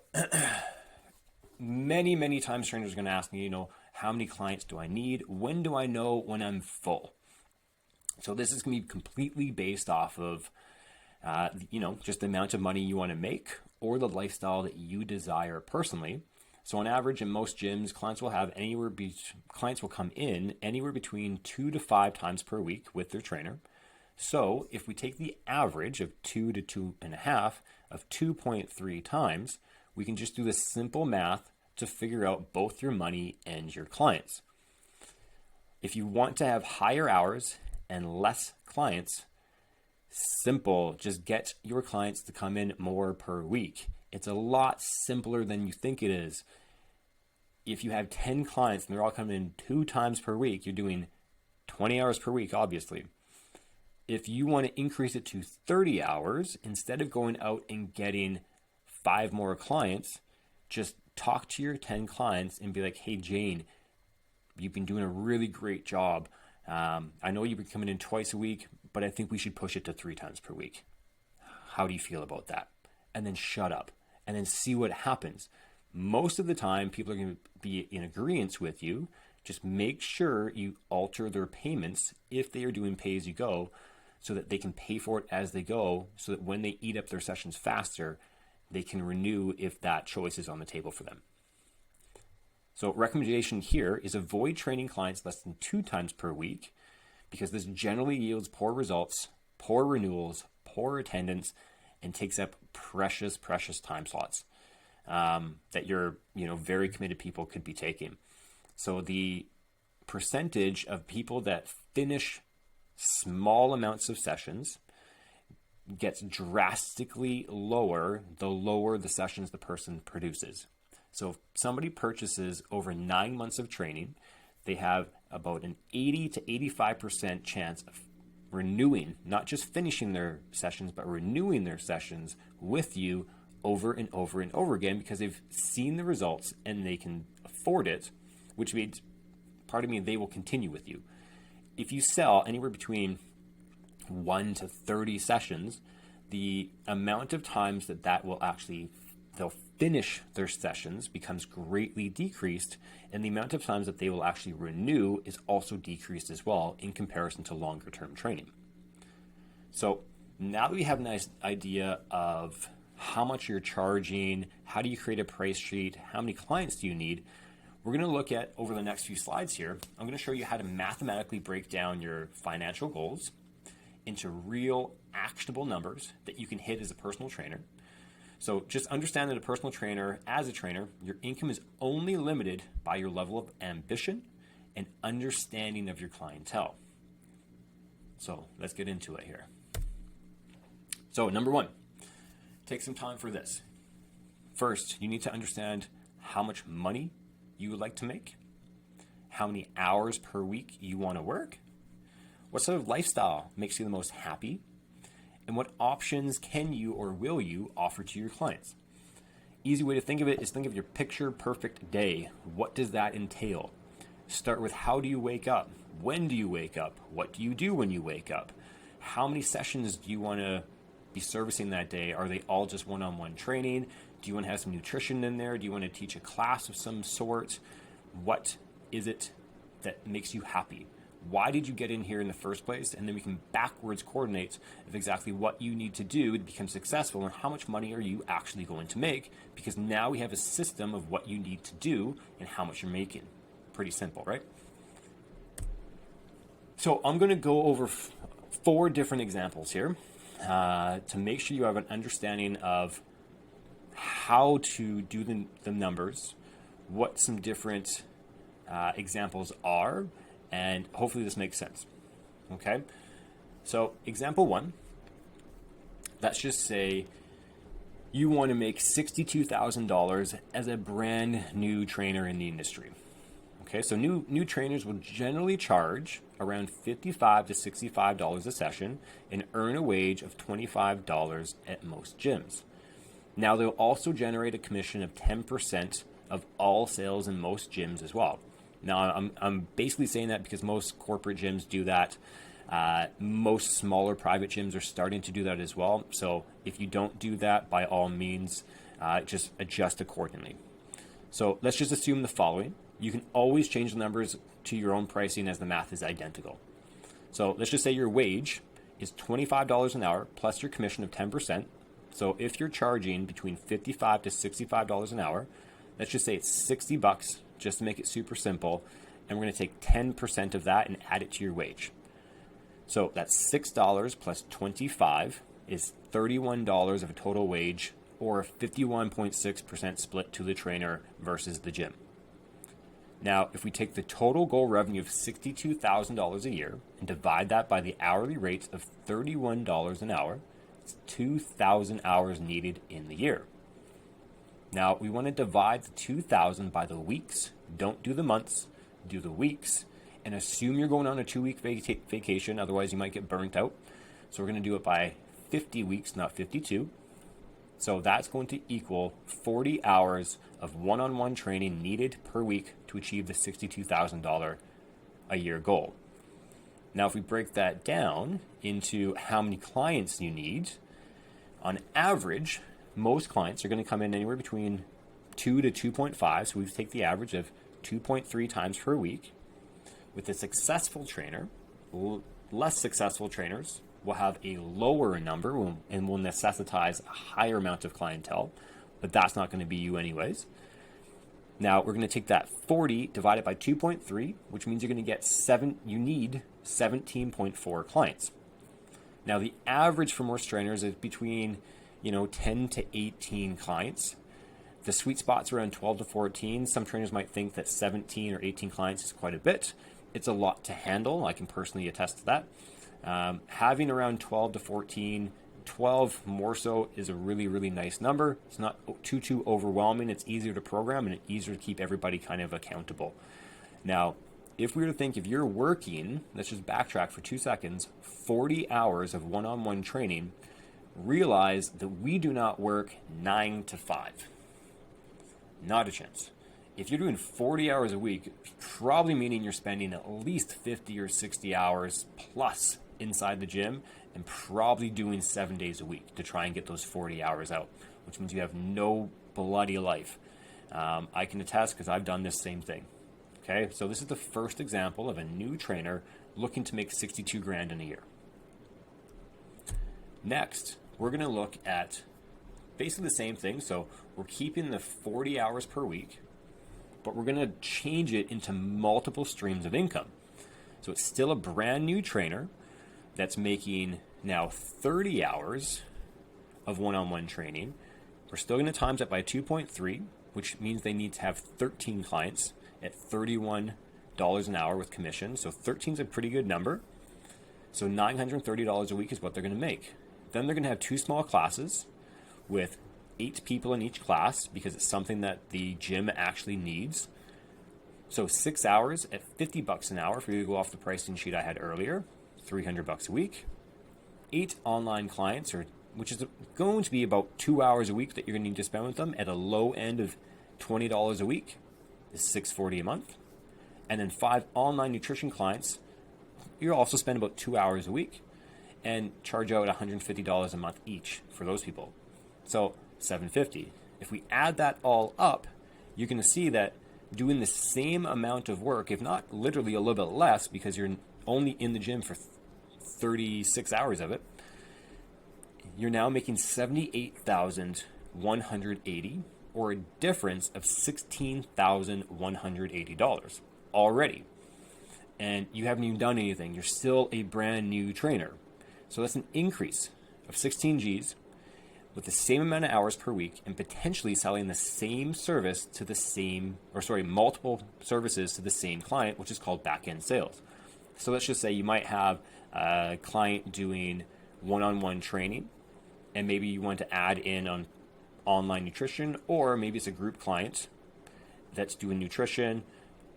many times trainers are going to ask me, how many clients do I need? When do I know when I'm full? So this is going to be completely based off of, just the amount of money you want to make or the lifestyle that you desire personally. So on average, in most gyms, clients will come in anywhere between 2 to 5 times per week with their trainer. So if we take the average of 2 to 2.5 of 2.3 times, we can just do the simple math to figure out both your money and your clients. If you want to have higher hours and less clients, simple, just get your clients to come in more per week. It's a lot simpler than you think it is. If you have 10 clients and they're all coming in 2 times per week, you're doing 20 hours per week, obviously. If you want to increase it to 30 hours, instead of going out and getting 5 more clients, just talk to your 10 clients and be like, hey, Jane, you've been doing a really great job. I know you've been coming in twice a week, but I think we should push it to 3 times per week. How do you feel about that? And then shut up and then see what happens. Most of the time, people are going to be in agreement with you. Just make sure you alter their payments if they are doing pay-as-you-go so that they can pay for it as they go, so that when they eat up their sessions faster, they can renew if that choice is on the table for them. So recommendation here is avoid training clients less than 2 times per week, because this generally yields poor results, poor renewals, poor attendance, and takes up precious time slots that your very committed people could be taking. So the percentage of people that finish small amounts of sessions gets drastically lower the lower the sessions the person produces. So if somebody purchases over 9 months of training, they have about an 80 to 85% chance of renewing, not just finishing their sessions, but renewing their sessions with you over and over and over again, because they've seen the results and they can afford it, which means, they will continue with you. If you sell anywhere between 1 to 30 sessions, the amount of times that will actually they'll finish their sessions becomes greatly decreased, and the amount of times that they will actually renew is also decreased as well in comparison to longer term training. So now that we have a nice idea of how much you're charging, how do you create a price sheet, how many clients do you need, we're going to look at, over the next few slides here, I'm going to show you how to mathematically break down your financial goals into real actionable numbers that you can hit as a personal trainer. So just understand that as a trainer, your income is only limited by your level of ambition and understanding of your clientele. So let's get into it here. So number 1, take some time for this. First, you need to understand how much money you would like to make, how many hours per week you want to work, what sort of lifestyle makes you the most happy, and what options can you or will you offer to your clients. Easy way to think of it is think of your picture perfect day. What does that entail? Start with, how do you wake up? When do you wake up? What do you do when you wake up? How many sessions do you want to be servicing that day? Are they all just one-on-one training? Do you want to have some nutrition in there? Do you want to teach a class of some sort? What is it that makes you happy? Why did you get in here in the first place? And then we can backwards coordinate of exactly what you need to do to become successful and how much money are you actually going to make, because now we have a system of what you need to do and how much you're making. Pretty simple, right? So I'm going to go over 4 different examples here to make sure you have an understanding of how to do the numbers, what some different examples are, and hopefully this makes sense. Okay, so example 1, let's just say you want to make $62,000 as a brand new trainer in the industry. Okay, so new trainers will generally charge around $55 to $65 a session and earn a wage of $25 at most gyms. Now, they'll also generate a commission of 10% of all sales in most gyms as well. Now, I'm basically saying that because most corporate gyms do that. Most smaller private gyms are starting to do that as well. So if you don't do that, by all means, just adjust accordingly. So let's just assume the following. You can always change the numbers to your own pricing as the math is identical. So let's just say your wage is $25 an hour plus your commission of 10%. So if you're charging between $55 to $65 an hour, let's just say it's $60 just to make it super simple. And we're going to take 10% of that and add it to your wage. So that's $6 plus 25 is $31 of a total wage, or a 51.6% split to the trainer versus the gym. Now, if we take the total goal revenue of $62,000 a year and divide that by the hourly rate of $31 an hour, it's 2,000 hours needed in the year. Now, we want to divide the 2,000 by the weeks. Don't do the months, do the weeks, and assume you're going on a 2-week vacation, otherwise you might get burnt out. So we're going to do it by 50 weeks, not 52. So that's going to equal 40 hours of one-on-one training needed per week to achieve the $62,000 a year goal. Now, if we break that down into how many clients you need, on average, most clients are going to come in anywhere between 2 to 2.5. So we take the average of 2.3 times per week. With a successful trainer, less successful trainers will have a lower number and will necessitize a higher amount of clientele, but that's not going to be you anyways. Now we're going to take that 40 divided by 2.3, which means you're going to get you need 17.4 clients. Now the average for most trainers is between 10 to 18 clients. The sweet spot's around 12 to 14. Some trainers might think that 17 or 18 clients is quite a bit. It's a lot to handle. I can personally attest to that. Having around 12 to 14, 12 more so, is a really, really nice number. It's not too overwhelming. It's easier to program and it's easier to keep everybody kind of accountable. Now, if we were to think if you're working, let's just backtrack for 2 seconds, 40 hours of one-on-one training, realize that we do not work 9 to 5. Not a chance. If you're doing 40 hours a week, probably meaning you're spending at least 50 or 60 hours plus inside the gym, and probably doing 7 days a week to try and get those 40 hours out, which means you have no bloody life. I can attest because I've done this same thing. Okay, so this is the first example of a new trainer looking to make 62 grand in a year. Next, we're going to look at basically the same thing. So we're keeping the 40 hours per week, but we're going to change it into multiple streams of income. So it's still a brand new trainer that's making now 30 hours of one-on-one training. We're still going to times that by 2.3, which means they need to have 13 clients at $31 an hour with commission. So 13 is a pretty good number. So $930 a week is what they're going to make. Then they're going to have 2 small classes with 8 people in each class because it's something that the gym actually needs. So 6 hours at $50 an hour, if we go off the pricing sheet I had earlier, $300 a week. 8 online clients, which is going to be about 2 hours a week that you're going to need to spend with them at a low end of $20 a week, is $640 a month. And then 5 online nutrition clients, you'll also spend about 2 hours a week and charge out $150 a month each for those people. So $750. If we add that all up, you're going to see that doing the same amount of work, if not literally a little bit less because you're only in the gym for 36 hours of it, you're now making $78,180, or a difference of $16,180 already. and you haven't even done anything. You're still a brand new trainer. So that's an increase of 16 Gs with the same amount of hours per week and potentially selling the same service to the same, multiple services to the same client, which is called back-end sales. So let's just say you might have a client doing one-on-one training, and maybe you want to add in on online nutrition, or maybe it's a group client that's doing nutrition,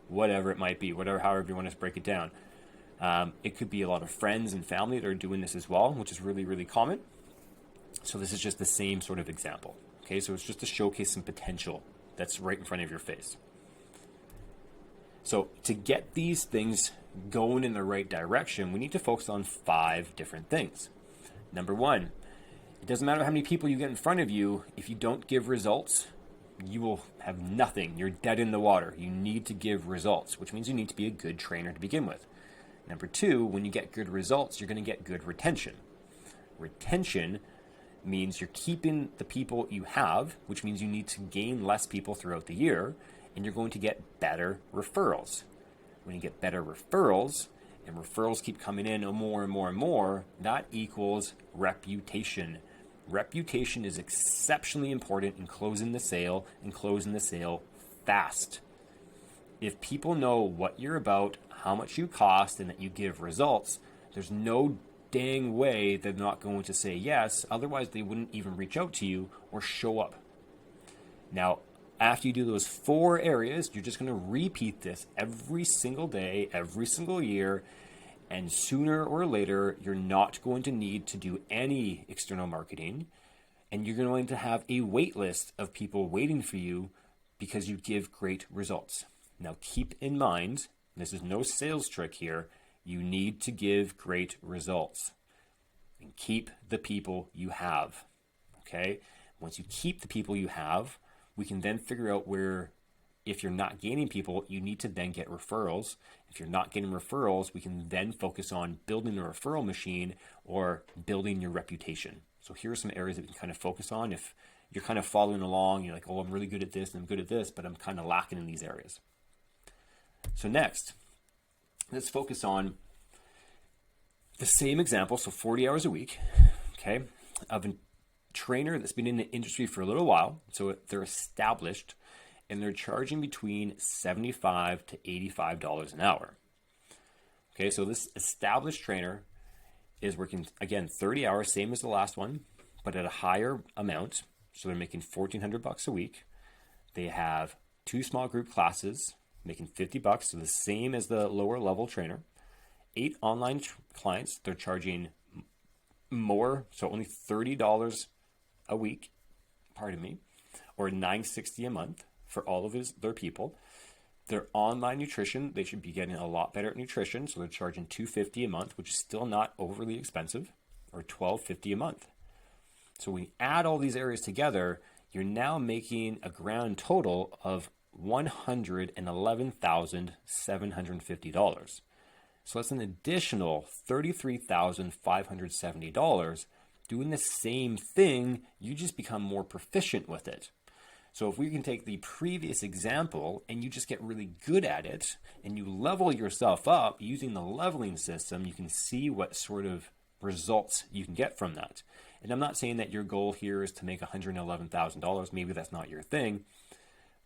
whatever it might be, however you want to break it down. It could be a lot of friends and family that are doing this as well, which is really, really common. So this is just the same sort of example. Okay, so it's just to showcase some potential that's right in front of your face. So to get these things going in the right direction, we need to focus on 5 different things. Number 1, it doesn't matter how many people you get in front of you. If you don't give results, you will have nothing. You're dead in the water. You need to give results, which means you need to be a good trainer to begin with. Number 2, when you get good results, you're going to get good retention. Retention means you're keeping the people you have, which means you need to gain less people throughout the year, and you're going to get better referrals. When you get better referrals, and referrals keep coming in more and more and more, that equals reputation. Reputation is exceptionally important in closing the sale, and closing the sale fast. If people know what you're about, how much you cost, and that you give results, there's no dang way they're not going to say yes. Otherwise, they wouldn't even reach out to you or show up. Now, after you do those 4 areas, you're just going to repeat this every single day, every single year, and sooner or later, you're not going to need to do any external marketing, and you're going to have a wait list of people waiting for you because you give great results. Now, keep in mind, this is no sales trick here, you need to give great results and keep the people you have, okay? Once you keep the people you have, we can then figure out where, if you're not gaining people, you need to then get referrals. If you're not getting referrals, we can then focus on building a referral machine or building your reputation. So here are some areas that we can kind of focus on. If you're kind of following along, you're like, oh, I'm really good at this and I'm good at this, but I'm kind of lacking in these areas. So next, let's focus on the same example, so 40 hours a week, okay, of a trainer that's been in the industry for a little while. So they're established, and they're charging between $75 to $85 an hour. Okay, so this established trainer is working, again, 30 hours, same as the last one, but at a higher amount. So they're making $1,400 a week. They have 2 small group classes, making $50, so the same as the lower level trainer. 8 online clients, they're charging more, so only $30 a week, or $960 a month for all of their people. Their online nutrition, they should be getting a lot better at nutrition, so they're charging $250 a month, which is still not overly expensive, or $1250 a month. So when you add all these areas together, you're now making a grand total of $111,750. So that's an additional $33,570. Doing the same thing, you just become more proficient with it. So if we can take the previous example and you just get really good at it and you level yourself up using the leveling system, you can see what sort of results you can get from that. And I'm not saying that your goal here is to make $111,000. Maybe that's not your thing.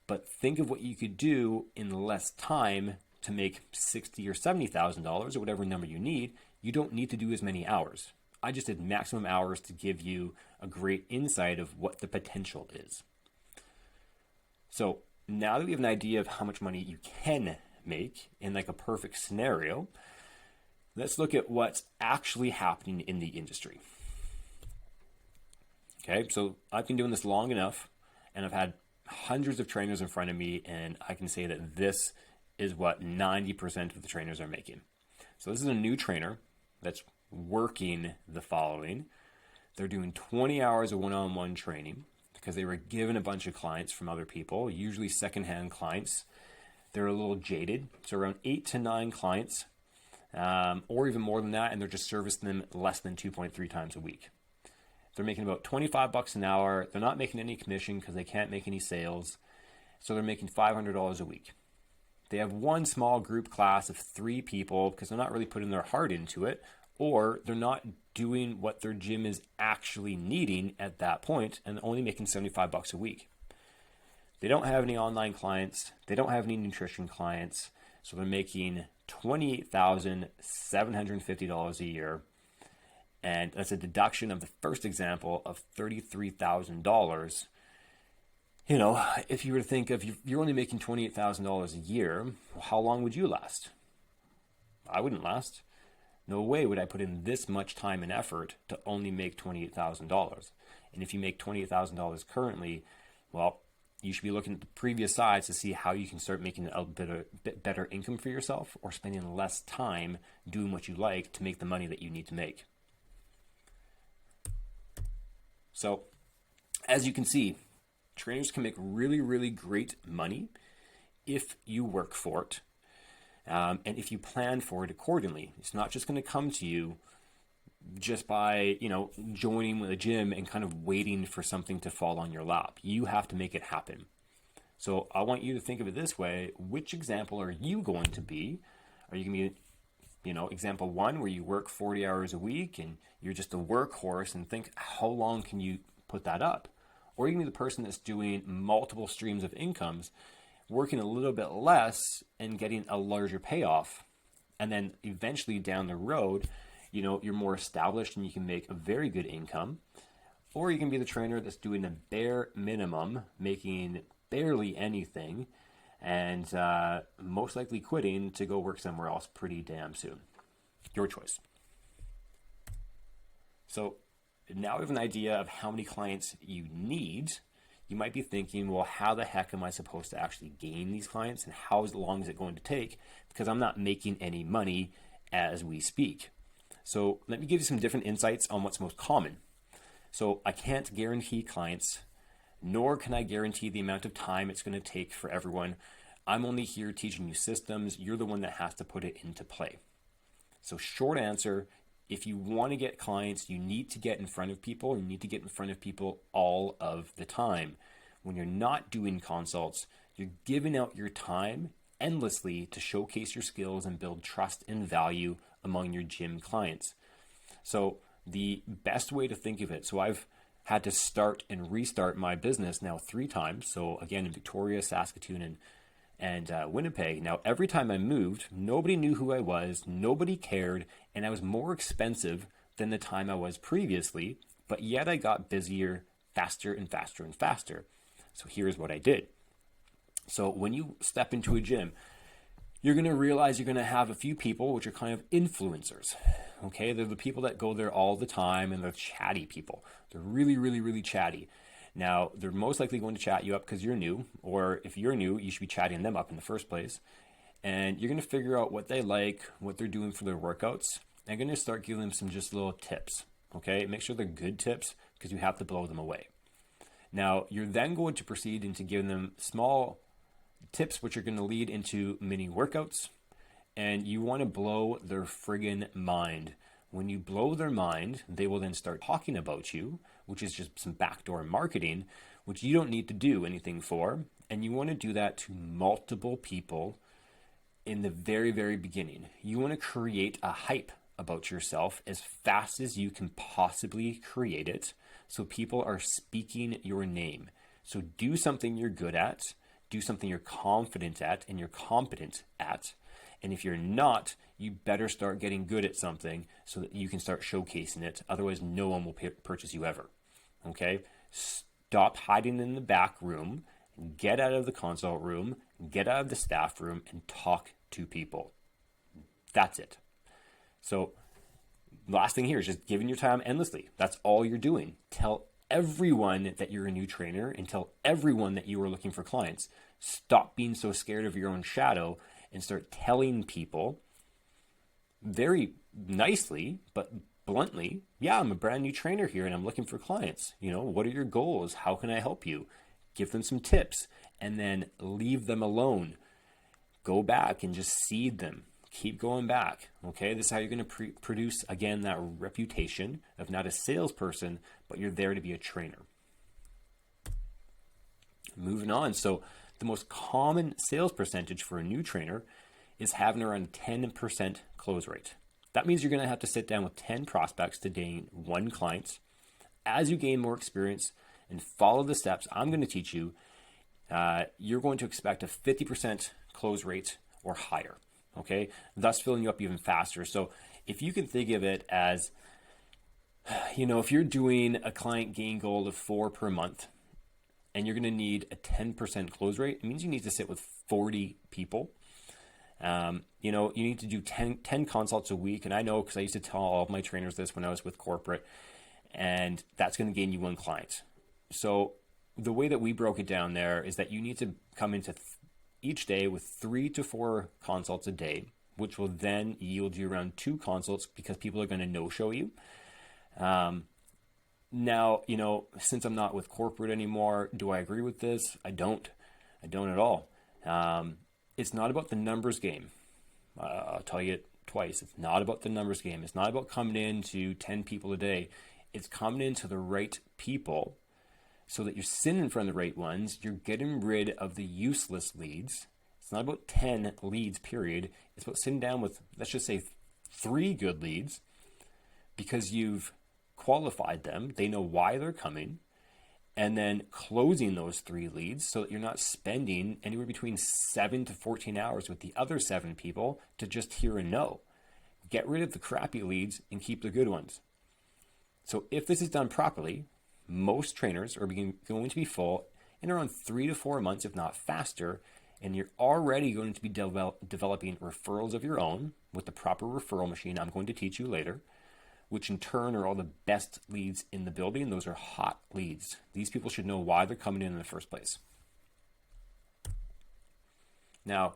But think of what you could do in less time to make $60,000 or $70,000 or whatever number you need. You don't need to do as many hours. I just did maximum hours to give you a great insight of what the potential is. So now that we have an idea of how much money you can make in like a perfect scenario, let's look at what's actually happening in the industry. Okay, so I've been doing this long enough, and I've had hundreds of trainers in front of me, and I can say that this is what 90% of the trainers are making. So this is a new trainer that's working the following. They're doing 20 hours of one-on-one training because they were given a bunch of clients from other people, usually secondhand clients. They're a little jaded, so around 8 to 9 clients, or even more than that, and they're just servicing them less than 2.3 times a week. They're making about $25 an hour. They're not making any commission because they can't make any sales, so they're making $500 a week. They have one small group class of 3 people because they're not really putting their heart into it, or they're not doing what their gym is actually needing at that point and only making $75 a week. They don't have any online clients. They don't have any nutrition clients. So they're making $28,750 a year. And that's a deduction of the first example of $33,000. You know, if you were to think of you're only making $28,000 a year, well, how long would you last? I wouldn't last. No way would I put in this much time and effort to only make $28,000. And if you make $28,000 currently, well, you should be looking at the previous sides to see how you can start making a bit better income for yourself, or spending less time doing what you like to make the money that you need to make. So, as you can see, trainers can make really, really great money if you work for it, and if you plan for it accordingly. It's not just going to come to you just by, joining with a gym and kind of waiting for something to fall on your lap. You have to make it happen. So I want you to think of it this way. Which example are you going to be? Are you going to be, example 1 where you work 40 hours a week and you're just a workhorse and think, how long can you put that up? Or you can be the person that's doing multiple streams of incomes, working a little bit less and getting a larger payoff. And then eventually down the road, you're more established and you can make a very good income. Or you can be the trainer that's doing a bare minimum, making barely anything, and most likely quitting to go work somewhere else pretty damn soon. Your choice. So now we have an idea of how many clients you need. You might be thinking, well, how the heck am I supposed to actually gain these clients, and how long is it going to take? Because I'm not making any money as we speak. So let me give you some different insights on what's most common. So I can't guarantee clients, nor can I guarantee the amount of time it's going to take for everyone. I'm only here teaching you systems. You're the one that has to put it into play. So short answer, if you want to get clients, you need to get in front of people. You need to get in front of people all of the time. When you're not doing consults, you're giving out your time endlessly to showcase your skills and build trust and value among your gym clients. So the best way to think of it, so I've had to start and restart my business now 3 times. So again, in Victoria, Saskatoon, and Winnipeg. Now, every time I moved, nobody knew who I was, nobody cared, and I was more expensive than the time I was previously, but yet I got busier faster and faster and faster. So here's what I did. So when you step into a gym, you're going to realize you're going to have a few people which are kind of influencers. Okay, they're the people that go there all the time, and they're chatty people. They're really, really, really chatty. Now, they're most likely going to chat you up because you're new, or if you're new, you should be chatting them up in the first place. And you're going to figure out what they like, what they're doing for their workouts, and you're going to start giving them some just little tips. Okay, make sure they're good tips because you have to blow them away. Now, you're then going to proceed into giving them small tips which are going to lead into mini workouts, and you want to blow their friggin' mind. When you blow their mind, they will then start talking about you, which is just some backdoor marketing, which you don't need to do anything for, and you want to do that to multiple people in the very, very beginning. You want to create a hype about yourself as fast as you can possibly create it, so people are speaking your name. So do something you're good at, do something you're confident at and you're competent at. And if you're not, you better start getting good at something so that you can start showcasing it. Otherwise, no one will purchase you ever. Okay? Stop hiding in the back room, get out of the consult room, get out of the staff room, and talk to people. That's it. So, last thing here is just giving your time endlessly. That's all you're doing. Tell everyone that you're a new trainer and tell everyone that you are looking for clients. Stop being so scared of your own shadow and start telling people very nicely, but bluntly, yeah, I'm a brand new trainer here and I'm looking for clients. What are your goals? How can I help you? Give them some tips and then leave them alone. Go back and just seed them. Keep going back. Okay, this is how you're going to produce, again, that reputation of not a salesperson, but you're there to be a trainer. Moving on. So the most common sales percentage for a new trainer is having around a 10% close rate. That means you're going to have to sit down with 10 prospects to gain one client. As you gain more experience and follow the steps I'm going to teach you, you're going to expect a 50% close rate or higher, okay? Thus filling you up even faster. So if you can think of it as, if you're doing a client gain goal of 4 per month and you're going to need a 10% close rate, it means you need to sit with 40 people. You need to do 10 consults a week. And I know, because I used to tell all of my trainers this when I was with corporate, and that's going to gain you one client. So the way that we broke it down there is that you need to come into each day with 3 to 4 consults a day, which will then yield you around 2 consults because people are going to no-show you. Now, since I'm not with corporate anymore, do I agree with this? I don't at all. It's not about the numbers game. I'll tell you it twice. It's not about the numbers game. It's not about coming in to 10 people a day. It's coming into the right people so that you're sitting in front of the right ones. You're getting rid of the useless leads. It's not about 10 leads, period. It's about sitting down with, let's just say, 3 good leads because you've qualified them. They know why they're coming. And then closing those 3 leads so that you're not spending anywhere between 7 to 14 hours with the other 7 people to just hear a no. Get rid of the crappy leads and keep the good ones. So if this is done properly, most trainers are going to be full in around 3 to 4 months, if not faster, and you're already going to be developing referrals of your own with the proper referral machine I'm going to teach you later, which in turn are all the best leads in the building. Those are hot leads. These people should know why they're coming in the first place. Now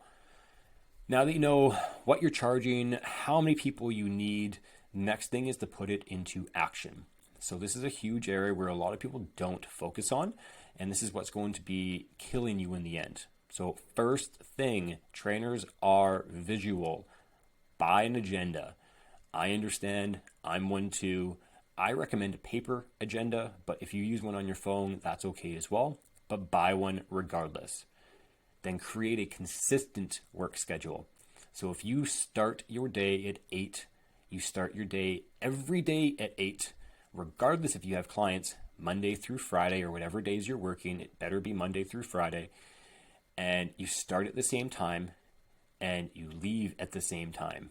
that you know what you're charging, how many people you need, next thing is to put it into action. So this is a huge area where a lot of people don't focus on, and this is what's going to be killing you in the end. So first thing, trainers are visual. Buy an agenda. I understand. I'm one too. I recommend a paper agenda, but if you use one on your phone, that's okay as well. But buy one regardless. Then create a consistent work schedule. So if you start your day at 8, you start your day every day at 8, regardless if you have clients Monday through Friday or whatever days you're working, it better be Monday through Friday. And you start at the same time and you leave at the same time.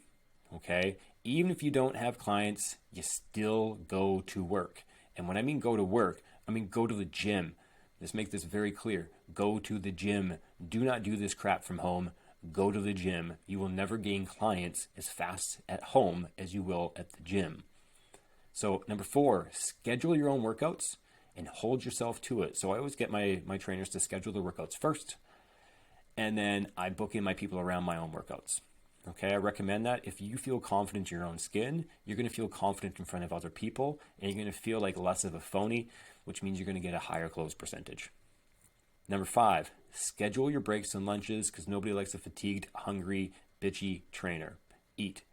Okay? Even if you don't have clients, you still go to work. And when I mean go to work, I mean go to the gym. Let's make this very clear. Go to the gym. Do not do this crap from home. Go to the gym. You will never gain clients as fast at home as you will at the gym. So number 4, schedule your own workouts and hold yourself to it. So I always get my trainers to schedule their workouts first, and then I book in my people around my own workouts. Okay, I recommend that. If you feel confident in your own skin, you're going to feel confident in front of other people, and you're going to feel like less of a phony, which means you're going to get a higher close percentage. Number 5, schedule your breaks and lunches because nobody likes a fatigued, hungry, bitchy trainer. Eat.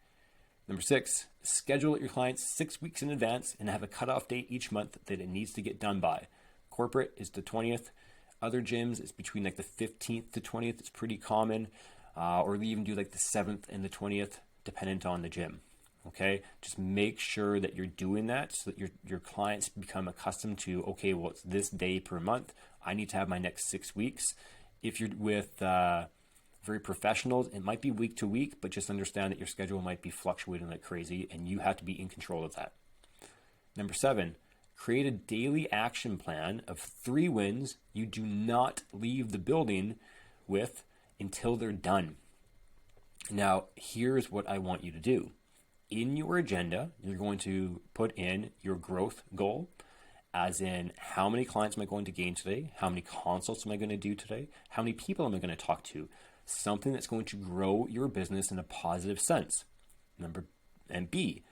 Number 6, schedule your clients 6 weeks in advance and have a cutoff date each month that it needs to get done by. Corporate is the 20th. Other gyms, it's between like the 15th to 20th. It's pretty common. Or they even do like the 7th and the 20th, dependent on the gym. Okay, just make sure that you're doing that so that your clients become accustomed to, okay, well, it's this day per month. I need to have my next 6 weeks. If you're with very professionals, it might be week to week, but just understand that your schedule might be fluctuating like crazy and you have to be in control of that. Number 7, create a daily action plan of 3 wins you do not leave the building with until they're done. Now, here's what I want you to do. In your agenda, you're going to put in your growth goal, as in how many clients am I going to gain today? How many consults am I going to do today? How many people am I going to talk to? Something that's going to grow your business in a positive sense. And B,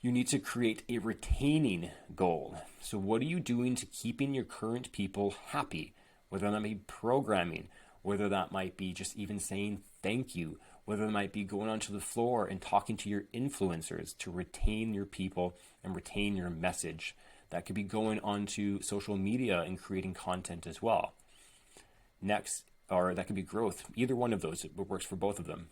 you need to create a retaining goal. So what are you doing to keeping your current people happy? Whether that may be programming, whether that might be just even saying thank you, whether it might be going onto the floor and talking to your influencers to retain your people and retain your message. That could be going onto social media and creating content as well. Next, or that could be growth. Either one of those, it works for both of them.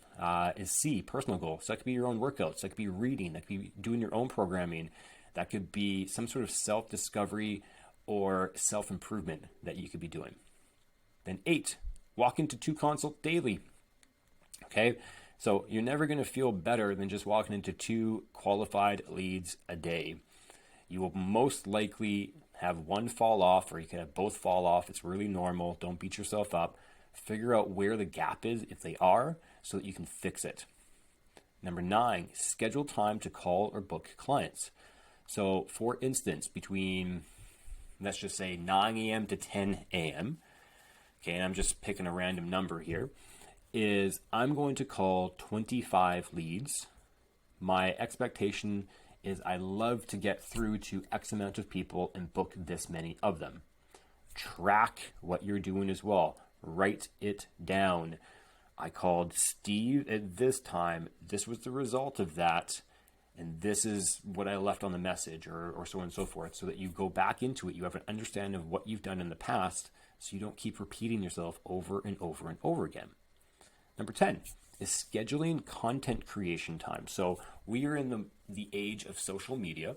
Is C, personal goal. So that could be your own workouts. That could be reading. That could be doing your own programming. That could be some sort of self-discovery or self-improvement that you could be doing. Then 8, walk into 2 consults daily. Okay, so you're never going to feel better than just walking into 2 qualified leads a day. You will most likely have one fall off, or you can have both fall off. It's really normal. Don't beat yourself up. Figure out where the gap is, if they are, so that you can fix it. Number 9, schedule time to call or book clients. So for instance, between, let's just say 9 a.m. to 10 a.m., okay, and I'm just picking a random number here, is I'm going to call 25 leads. My expectation is I love to get through to X amount of people and book this many of them. Track what you're doing as well. Write it down. I called Steve at this time. This was the result of that. And this is what I left on the message, or so on and so forth, so that you go back into it. You have an understanding of what you've done in the past, so you don't keep repeating yourself over and over and over again. Number 10 is scheduling content creation time. So we are in the age of social media.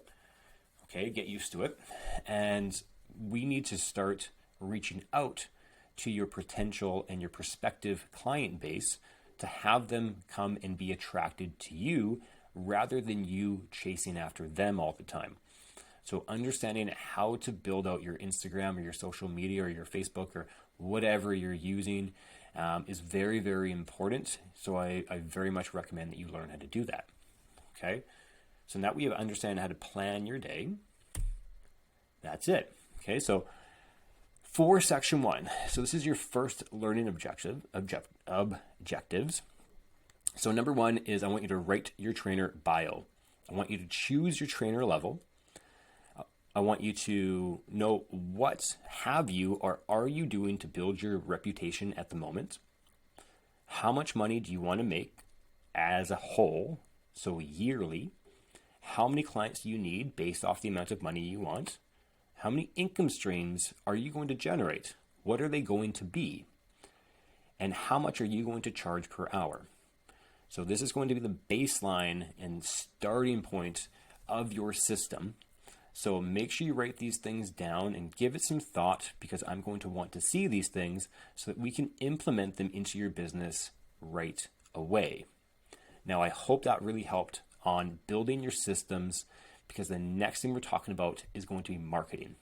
Okay, get used to it. And we need to start reaching out to your potential and your prospective client base to have them come and be attracted to you rather than you chasing after them all the time. So understanding how to build out your Instagram or your social media or your Facebook or whatever you're using is very, very important. So I very much recommend that you learn how to do that. Okay. So now we have understand how to plan your day. That's it. Okay. So for section 1, so this is your first learning objectives. So number 1 is I want you to write your trainer bio. I want you to choose your trainer level. I want you to know what have you or are you doing to build your reputation at the moment. How much money do you want to make as a whole, so yearly? How many clients do you need based off the amount of money you want? How many income streams are you going to generate? What are they going to be? And how much are you going to charge per hour? So this is going to be the baseline and starting point of your system. So make sure you write these things down and give it some thought, because I'm going to want to see these things so that we can implement them into your business right away. Now, I hope that really helped on building your systems, because the next thing we're talking about is going to be marketing.